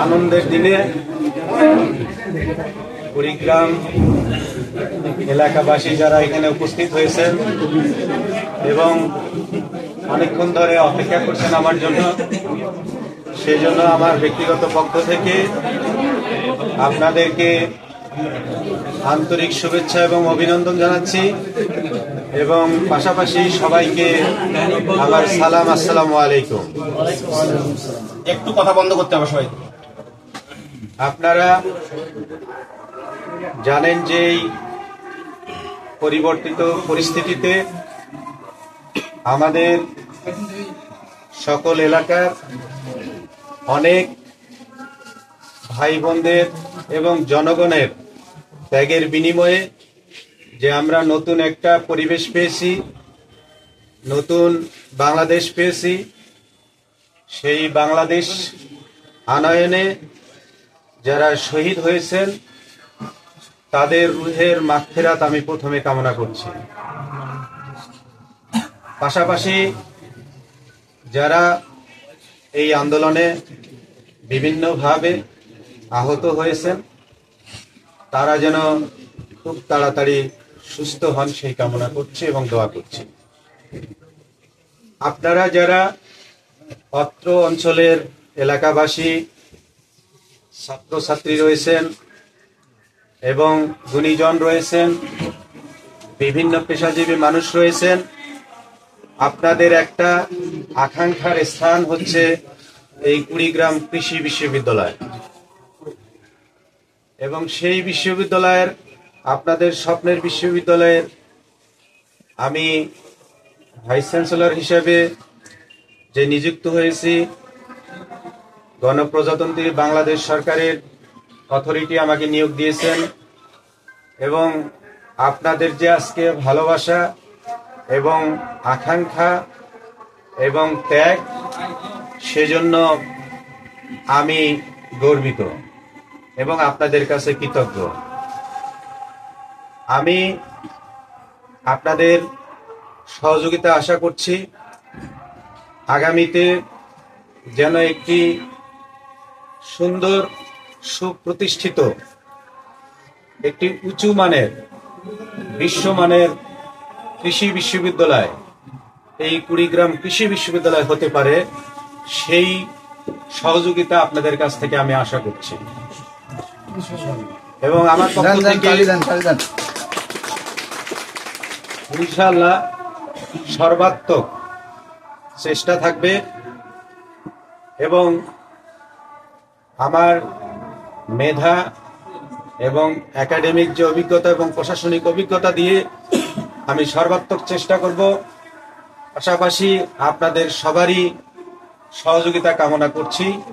আনন্দের দিনে কুড়িগ্রাম এলাকাবাসী যারা এখানে উপস্থিত হয়েছেন এবং অনেকক্ষণ ধরে অপেক্ষা করছেন আমার জন্য, সেই জন্য আমার ব্যক্তিগত পক্ষ থেকে আপনাদেরকে আন্তরিক শুভেচ্ছা এবং অভিনন্দন জানাচ্ছি এবং পাশাপাশি সবাইকে আমার সালাম, আসসালামু আলাইকুম। একটু কথা বন্ধ করতে হবে সবাই। আপনারা জানেন যে এই পরিবর্তিত পরিস্থিতিতে আমাদের সকল এলাকার অনেক ভাই বোনদের এবং জনগণের ত্যাগের বিনিময়ে যে আমরা নতুন একটা পরিবেশ পেয়েছি, নতুন বাংলাদেশ পেয়েছি, সেই বাংলাদেশ আনয়নে যারা শহীদ হয়েছেন তাদের রুহের মাগফিরাত আমি প্রথমে কামনা করছি। পাশাপাশি যারা এই আন্দোলনে বিভিন্নভাবে আহত হয়েছেন তারা যেন খুব তাড়াতাড়ি সুস্থ হন সেই কামনা করছি এবং দোয়া করছি। আপনারা যারা অত্র অঞ্চলের এলাকাবাসী, ছাত্রছাত্রী রয়েছেন এবং গুণীজন রয়েছেন, বিভিন্ন পেশাজীবী মানুষ রয়েছেন, আপনাদের একটা আকাঙ্ক্ষার স্থান হচ্ছে এই কুড়িগ্রাম কৃষি বিশ্ববিদ্যালয় এবং সেই বিশ্ববিদ্যালয়ের, আপনাদের স্বপ্নের বিশ্ববিদ্যালয়ের আমি ভাইস চ্যান্সেলর হিসেবে যে নিযুক্ত হয়েছি, গণপ্রজাতন্ত্রী বাংলাদেশ সরকারের অথরিটি আমাকে নিয়োগ দিয়েছেন এবং আপনাদের যে আজকে ভালোবাসা এবং আকাঙ্ক্ষা এবং ত্যাগ, সেজন্য আমি গর্বিত এবং আপনাদের কাছে কৃতজ্ঞ। আমি আপনাদের সহযোগিতা আশা করছি আগামীতে যেন একটি সুন্দর সুপ্রতিষ্ঠিত একটি উঁচু মানের বিশ্বমানের কৃষি বিশ্ববিদ্যালয় এই কুড়িগ্রাম কৃষি বিশ্ববিদ্যালয় হতে পারে, সেই সহযোগিতা আপনাদের কাছ থেকে আমি আশা করছি এবং আমার পক্ষ থেকে ইনশাআল্লাহ সর্বাত্মক চেষ্টা থাকবে এবং আমার মেধা এবং একাডেমিক যে অভিজ্ঞতা এবং প্রশাসনিক অভিজ্ঞতা দিয়ে আমি সর্বাত্মক চেষ্টা করব। পাশাপাশি আপনাদের সবারই সহযোগিতা কামনা করছি।